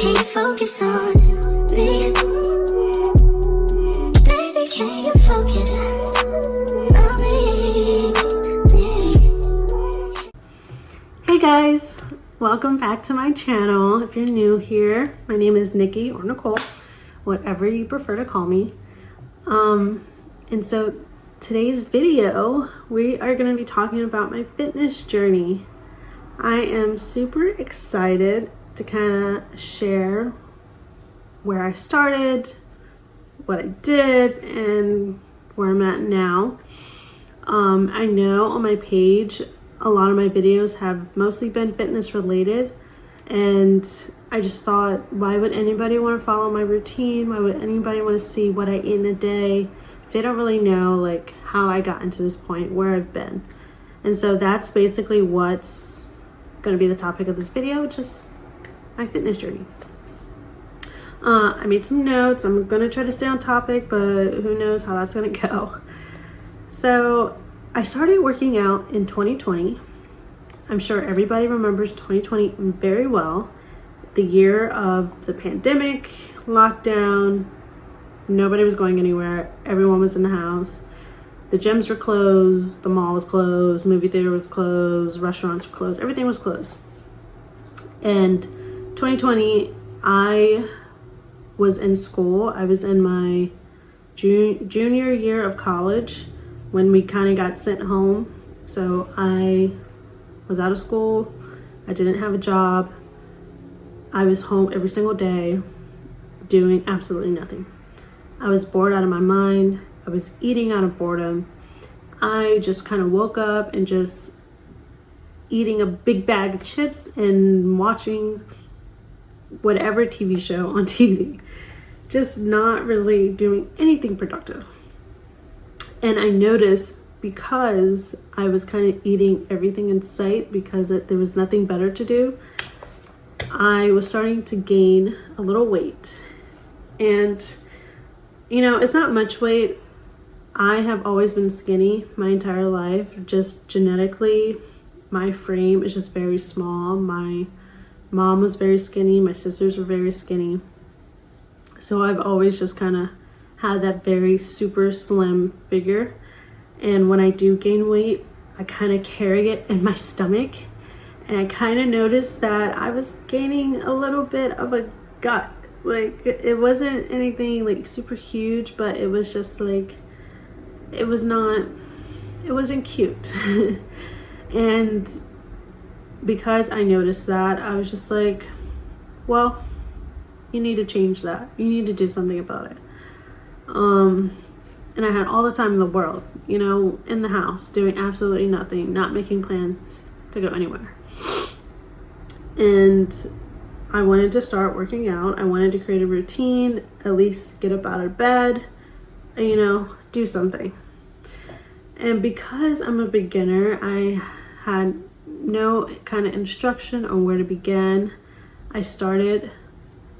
can you focus on me? Baby, can you focus on me? Hey guys, welcome back to my channel. If you're new here, my name is Nikki or Nicole, whatever you prefer to call me. And so today's video, we are going to be talking about my fitness journey. I am super excited to kind of share where I started, what I did, and where I'm at now. I know on my page, a lot of my videos have mostly been fitness related, and I just thought, why would anybody want to follow my routine? Why would anybody want to see what I eat in a day? They don't really know like how I got into this point, where I've been. And so that's basically what's going to be the topic of this video, just my fitness journey. I made some notes. I'm going to try to stay on topic, but who knows how that's going to go. So I started working out in 2020. I'm sure everybody remembers 2020 very well. The year of the pandemic, lockdown, nobody was going anywhere. Everyone was in the house. The gyms were closed. The mall was closed. Movie theater was closed. Restaurants were closed. Everything was closed. And 2020, I was in school. I was in my junior year of college when we kind of got sent home. So I was out of school. I didn't have a job. I was home every single day doing absolutely nothing. I was bored out of my mind. I was eating out of boredom. I just kind of woke up and just eating a big bag of chips and watching whatever TV show on TV. Just not really doing anything productive. And I noticed, because I was kind of eating everything in sight because there was nothing better to do, I was starting to gain a little weight. And you know, it's not much weight. I have always been skinny my entire life. Just genetically, my frame is just very small. My mom was very skinny. My sisters were very skinny. So I've always just kind of had that very super slim figure. And when I do gain weight, I kind of carry it in my stomach. And I kind of noticed that I was gaining a little bit of a gut. Like, it wasn't anything like super huge, but it was just like, it wasn't cute. And because I noticed that, I was just like, well, you need to change that. You need to do something about it. And I had all the time in the world, you know, in the house, doing absolutely nothing, not making plans to go anywhere. And I wanted to start working out. I wanted to create a routine, at least get up out of bed, you know, do something. And because I'm a beginner, I had no kind of instruction on where to begin. I started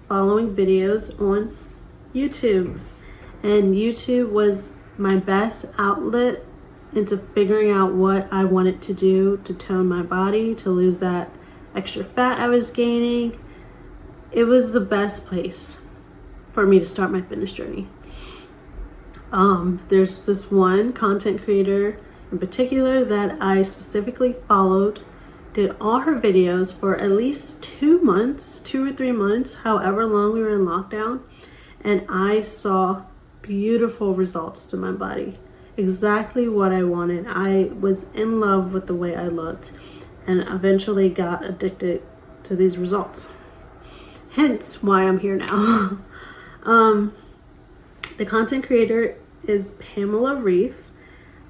following videos on YouTube. And YouTube was my best outlet into figuring out what I wanted to do to tone my body, to lose that extra fat I was gaining. It was the best place for me to start my fitness journey. There's this one content creator in particular that I specifically followed, did all her videos for at least 2 months, 2 or 3 months, however long we were in lockdown. And I saw beautiful results to my body. Exactly what I wanted. I was in love with the way I looked and eventually got addicted to these results. Hence why I'm here now. The content creator is Pamela Reif.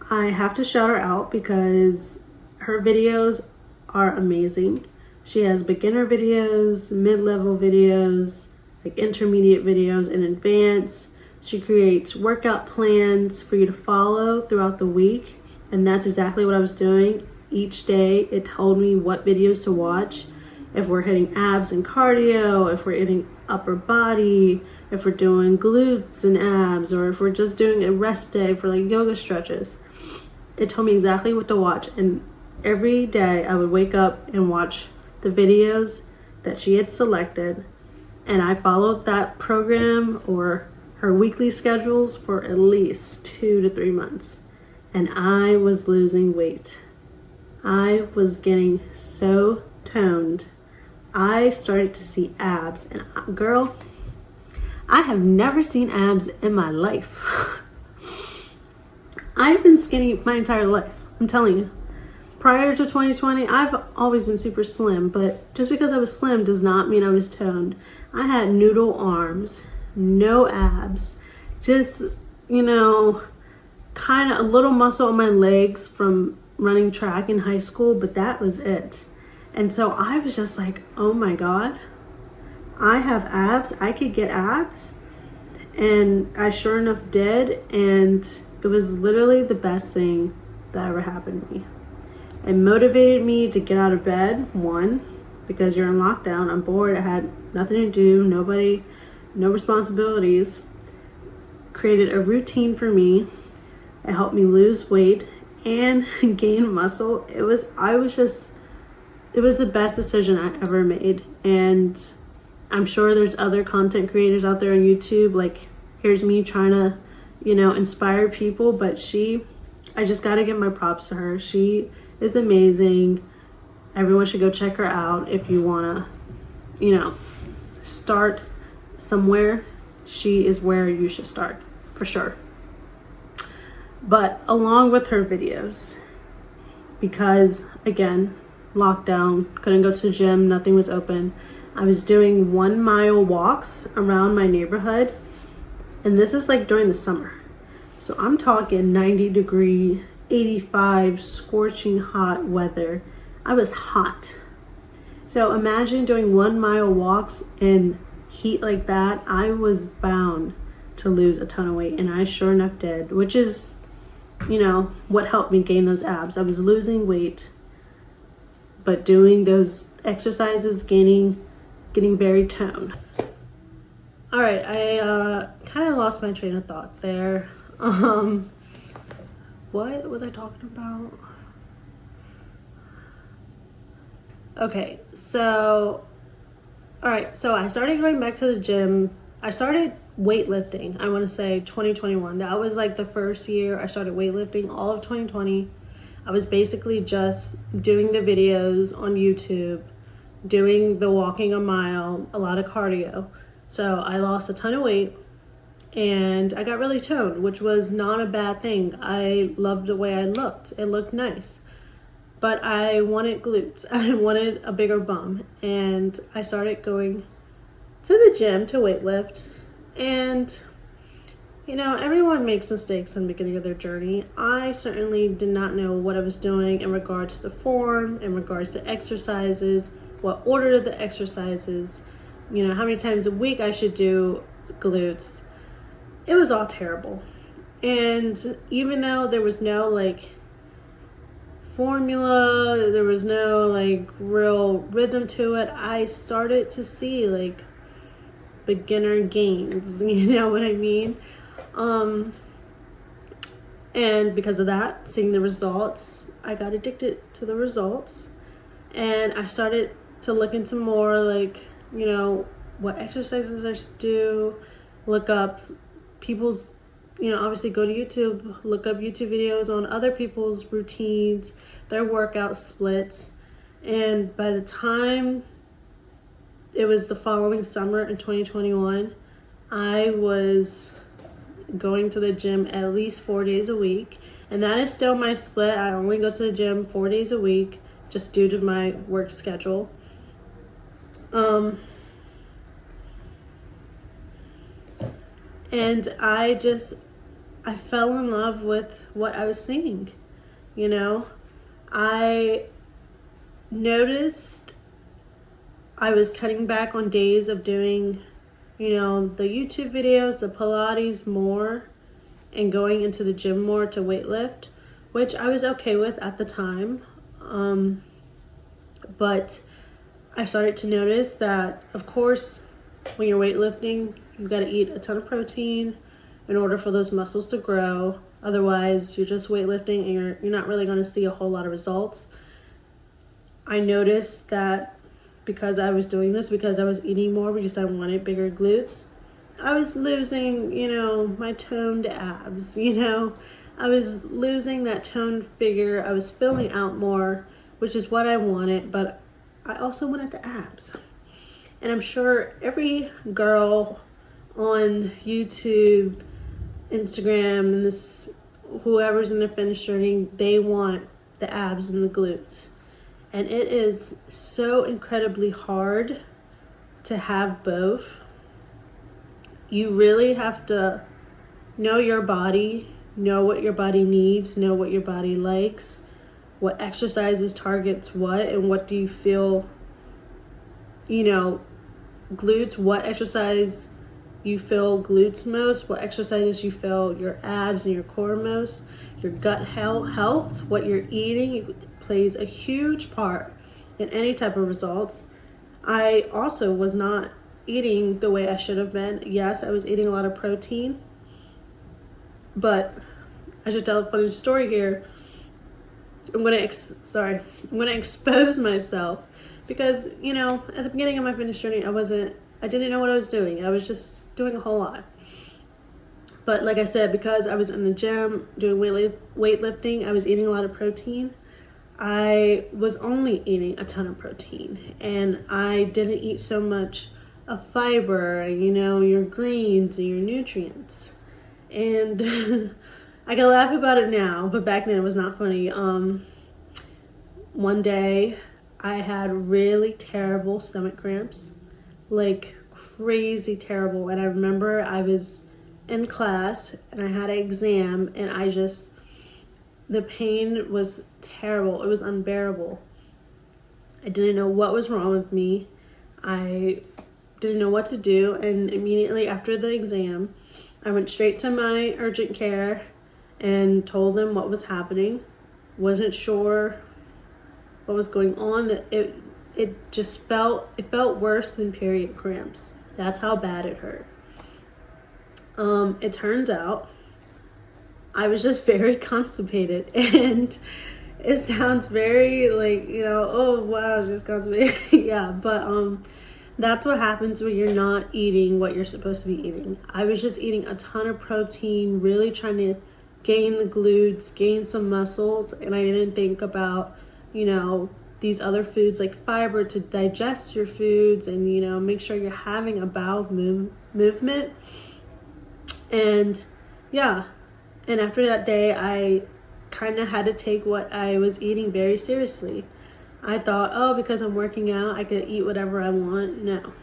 I have to shout her out because her videos are amazing. She has beginner videos, mid-level videos, like intermediate videos, and advanced. She creates workout plans for you to follow throughout the week. And that's exactly what I was doing. Each day it told me what videos to watch. If we're hitting abs and cardio, if we're hitting upper body, if we're doing glutes and abs, or if we're just doing a rest day for like yoga stretches. It told me exactly what to watch. And every day I would wake up and watch the videos that she had selected And I followed that program or her weekly schedules for at least 2 to 3 months. And I was losing weight. I was getting so toned. I started to see abs. And girl, I have never seen abs in my life. I've been skinny my entire life. I'm telling you. Prior to 2020, I've always been super slim, but just because I was slim does not mean I was toned. I had noodle arms, no abs, just, kind of a little muscle on my legs from running track in high school, but that was it. And so I was just like, oh my God, I have abs. I could get abs. And I sure enough did. And it was literally the best thing that ever happened to me. It motivated me to get out of bed, one, because you're in lockdown. I'm bored. I had nothing to do, nobody, no responsibilities. Created a routine for me. It helped me lose weight and gain muscle. It was the best decision I ever made. And I'm sure there's other content creators out there on YouTube. Like, here's me trying to, inspire people. But I just got to give my props to her. She is amazing. Everyone should go check her out if you want to, start somewhere. She is where you should start, for sure. But along with her videos, because again, lockdown, couldn't go to the gym, nothing was open, I was doing 1 mile walks around my neighborhood. And this is like during the summer. So I'm talking 90-degree, 85, scorching hot weather. I was hot. So imagine doing 1 mile walks in heat like that. I was bound to lose a ton of weight, and I sure enough did, which is, what helped me gain those abs. I was losing weight, but doing those exercises, getting very toned. All right, I kind of lost my train of thought there. What was I talking about? Okay, so, all right, so I started going back to the gym. I started weightlifting, I want to say 2021. That was like the first year I started weightlifting, all of 2020. I was basically just doing the videos on YouTube, doing the walking a mile, a lot of cardio. So I lost a ton of weight and I got really toned, which was not a bad thing. I loved the way I looked. It looked nice. But I wanted glutes. I wanted a bigger bum. And I started going to the gym to weightlift. And, everyone makes mistakes in the beginning of their journey. I certainly did not know what I was doing in regards to the form, in regards to exercises, what order of the exercises, how many times a week I should do glutes. It was all terrible. And even though there was no formula, there was no real rhythm to it, I started to see beginner gains, you know what I mean? And because of that, seeing the results, I got addicted to the results. And I started to look into more what exercises I should do, look up people's, obviously go to YouTube, look up YouTube videos on other people's routines, their workout splits. And by the time it was the following summer in 2021, I was going to the gym at least 4 days a week. And that is still my split. I only go to the gym 4 days a week just due to my work schedule. And I fell in love with what I was seeing. I noticed I was cutting back on days of doing, the YouTube videos, the Pilates more, and going into the gym more to weightlift, which I was okay with at the time. But I started to notice that, of course, when you're weightlifting, you've got to eat a ton of protein in order for those muscles to grow. Otherwise, you're just weightlifting and you're not really going to see a whole lot of results. I noticed that because I was doing this, because I was eating more, because I wanted bigger glutes, I was losing, my toned abs, I was losing that toned figure. I was filling out more, which is what I wanted, but I also wanted the abs. And I'm sure every girl on YouTube, Instagram, and this, whoever's in the fitness journey, they want the abs and the glutes. And it is so incredibly hard to have both. You really have to know your body, know what your body needs, know what your body likes, what exercises targets what, and what do you feel, glutes, what exercise you feel glutes most, what exercises you feel your abs and your core most, your gut health, what you're eating plays a huge part in any type of results. I also was not eating the way I should have been. Yes, I was eating a lot of protein, but I should tell a funny story here. I'm gonna expose myself because, at the beginning of my fitness journey, I didn't know what I was doing. I was just doing a whole lot. But like I said, because I was in the gym doing weightlifting, I was eating a lot of protein. I was only eating a ton of protein, and I didn't eat so much of fiber, your greens and your nutrients. And I can laugh about it now, but back then it was not funny. One day I had really terrible stomach cramps, like crazy terrible. And I remember I was in class and I had an exam, and the pain was terrible. It was unbearable. I didn't know what was wrong with me. I didn't know what to do. And immediately after the exam, I went straight to my urgent care and told them what was happening. Wasn't sure what was going on. It felt worse than period cramps. That's how bad it hurt. It turns out I was just very constipated, and it sounds very like, oh wow, just constipated. Yeah, but that's what happens when you're not eating what you're supposed to be eating. I was just eating a ton of protein, really trying to gain the glutes, gain some muscles, and I didn't think about, these other foods like fiber to digest your foods, and make sure you're having a bowel movement. And yeah, and after that day, I kind of had to take what I was eating very seriously. I thought, oh, because I'm working out, I could eat whatever I want. No,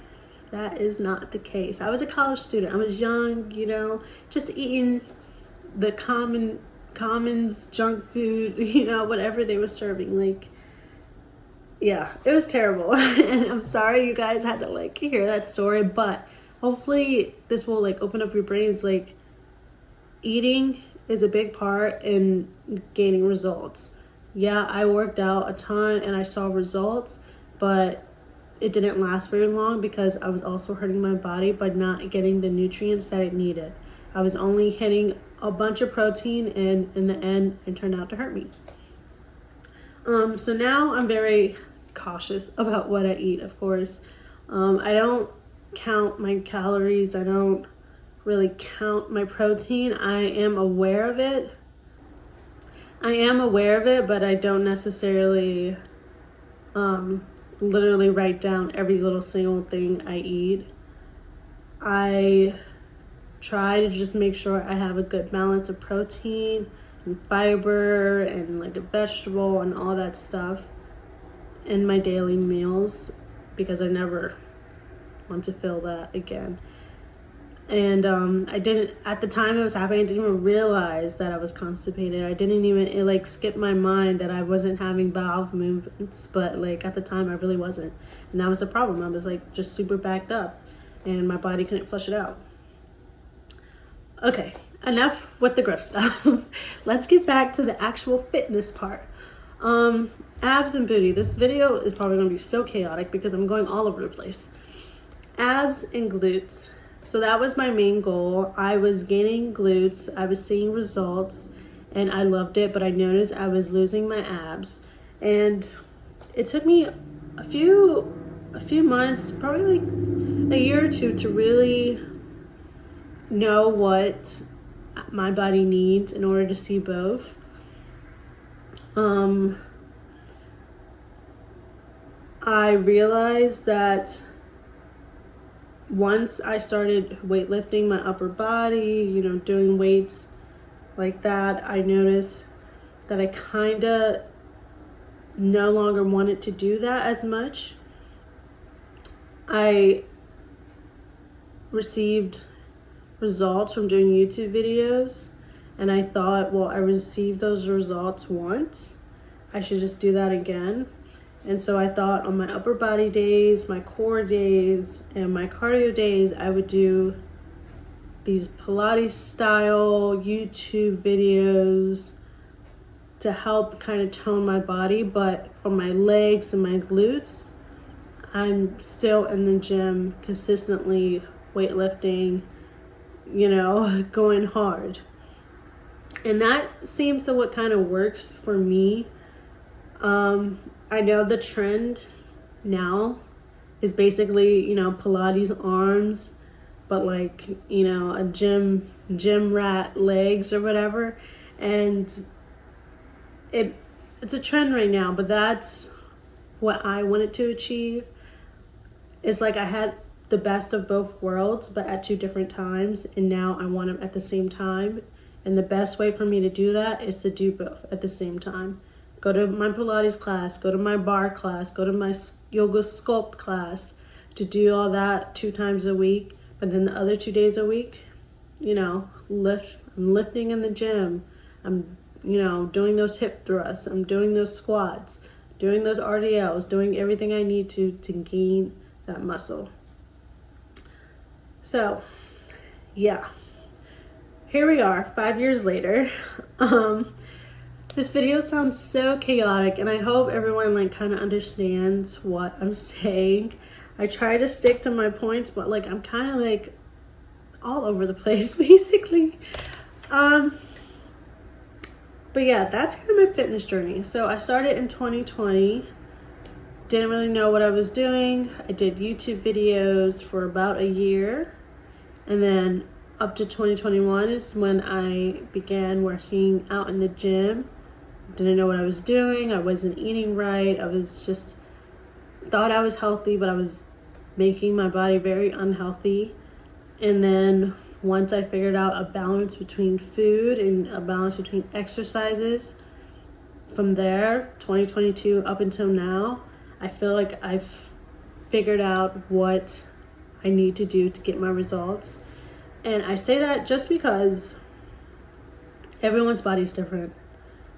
that is not the case. I was a college student. I was young, just eating the commons junk food, whatever they were serving. Yeah, it was terrible. And I'm sorry you guys had to hear that story, but hopefully this will open up your brains. Eating is a big part in gaining results. Yeah, I worked out a ton and I saw results, but it didn't last very long because I was also hurting my body by not getting the nutrients that it needed. I was only hitting a bunch of protein, and in the end, it turned out to hurt me. So now I'm very cautious about what I eat, of course. I don't count my calories. I don't really count my protein. I am aware of it, but I don't necessarily literally write down every little single thing I eat. I try to just make sure I have a good balance of protein and fiber and a vegetable and all that stuff in my daily meals, because I never want to feel that again. And I didn't, at the time it was happening, I didn't even realize that I was constipated. I didn't even, it skipped my mind that I wasn't having bowel movements, but at the time I really wasn't. And that was the problem. I was just super backed up and my body couldn't flush it out. Okay, enough with the gross stuff. Let's get back to the actual fitness part. Abs and booty. This video is probably gonna be so chaotic because I'm going all over the place. Abs and glutes. So that was my main goal. I was gaining glutes, I was seeing results, and I loved it, but I noticed I was losing my abs. And it took me a few a few months, probably like a year or two, to really know what my body needs in order to see both. I realized that once I started weightlifting my upper body, doing weights like that, I noticed that I kind of no longer wanted to do that as much. I received results from doing YouTube videos, and I thought, well, I received those results once, I should just do that again. And so I thought on my upper body days, my core days, and my cardio days, I would do these Pilates style YouTube videos to help kind of tone my body. But for my legs and my glutes, I'm still in the gym consistently weightlifting, going hard. And that seems to what kind of works for me. I know the trend now is basically, Pilates arms, but like, a gym rat legs or whatever. And it's a trend right now, but that's what I wanted to achieve. It's like I had the best of both worlds, but at two different times, and now I want them at the same time. And the best way for me to do that is to do both at the same time. Go to my Pilates class, go to my bar class, go to my yoga sculpt class, to do all that 2 times a week. But then the other 2 days a week, I'm lifting in the gym. I'm, doing those hip thrusts. I'm doing those squats, doing those RDLs, doing everything I need to gain that muscle. So, yeah. Here we are, 5 years later. This video sounds so chaotic, and I hope everyone kind of understands what I'm saying. I try to stick to my points, but I'm kind of all over the place basically. But yeah, that's kind of my fitness journey. So I started in 2020. Didn't really know what I was doing. I did YouTube videos for about a year, and then up to 2021 is when I began working out in the gym. Didn't know what I was doing. I wasn't eating right. I was just thought I was healthy, but I was making my body very unhealthy. And then once I figured out a balance between food and a balance between exercises, from there, 2022 up until now, I feel like I've figured out what I need to do to get my results. And I say that just because everyone's body's different.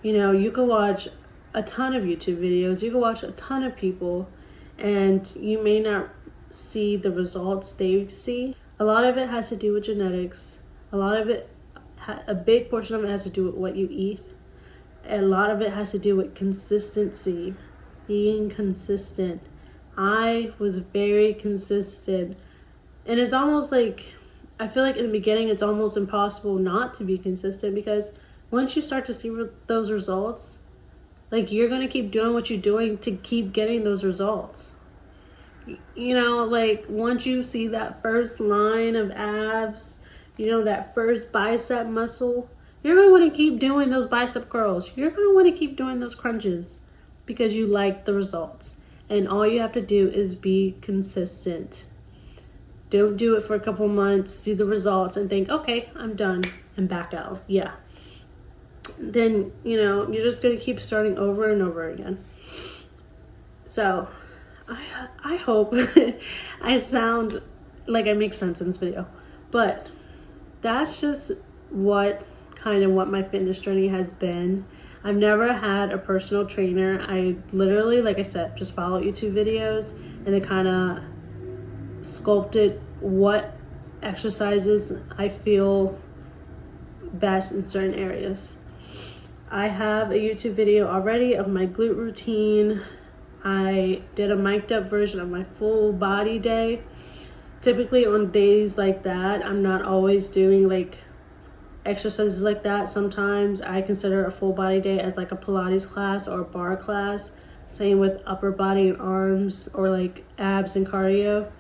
You can watch a ton of YouTube videos, you can watch a ton of people, and you may not see the results they see. A lot of it has to do with genetics. A big portion of it has to do with what you eat. A lot of it has to do with consistency, being consistent. I was very consistent. And it's almost I feel like in the beginning, it's almost impossible not to be consistent, because once you start to see those results, you're going to keep doing what you're doing to keep getting those results. Once you see that first line of abs, that first bicep muscle, you're going to want to keep doing those bicep curls. You're going to want to keep doing those crunches because you like the results. And all you have to do is be consistent. Don't do it for a couple months, see the results, and think, okay, I'm done, and back out. Yeah. Then, you're just going to keep starting over and over again. So, I hope I sound like I make sense in this video. But that's just what my fitness journey has been. I've never had a personal trainer. I literally, like I said, just follow YouTube videos, and it kind of sculpted what exercises I feel best in certain areas. I have a YouTube video already of my glute routine. I did a mic'd up version of my full body day. Typically on days like that, I'm not always doing exercises like that. Sometimes I consider a full body day as a Pilates class or a bar class, Same with upper body and arms, or like abs and cardio.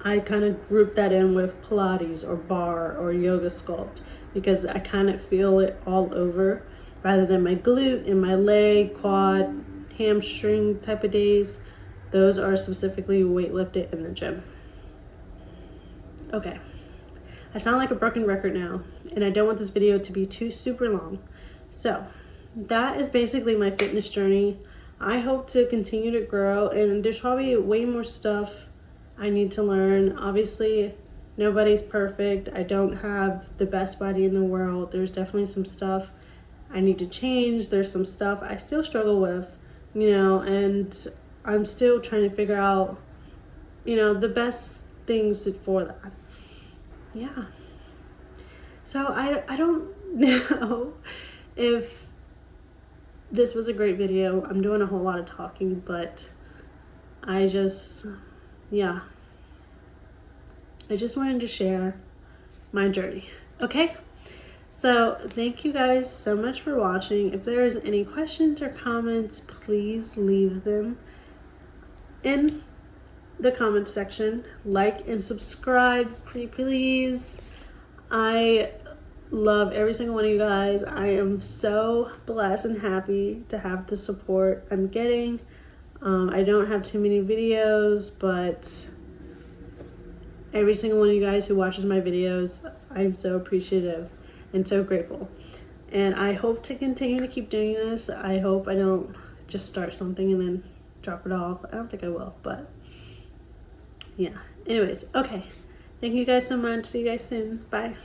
I kind of group that in with Pilates or bar or yoga sculpt, because I kind of feel it all over, rather than my glute and my leg, quad, hamstring type of days. Those are specifically weightlifted in the gym. Okay, I sound like a broken record now, and I don't want this video to be too super long. So that is basically my fitness journey. I hope to continue to grow, and there's probably way more stuff I need to learn. Obviously, nobody's perfect. I don't have the best body in the world. There's definitely some stuff I need to change. There's some stuff I still struggle with, and I'm still trying to figure out, the best things for that. Yeah. So I don't know if this was a great video. I'm doing a whole lot of talking, but I just wanted to share my journey. Okay, so thank you guys so much for watching. If there's any questions or comments, please leave them in the comment section. Like and subscribe, pretty please. I love every single one of you guys. I am so blessed and happy to have the support I'm getting. I don't have too many videos, but every single one of you guys who watches my videos, I'm so appreciative and so grateful. And I hope to continue to keep doing this. I hope I don't just start something and then drop it off. I don't think I will, but yeah. Anyways, okay. Thank you guys so much. See you guys soon. Bye.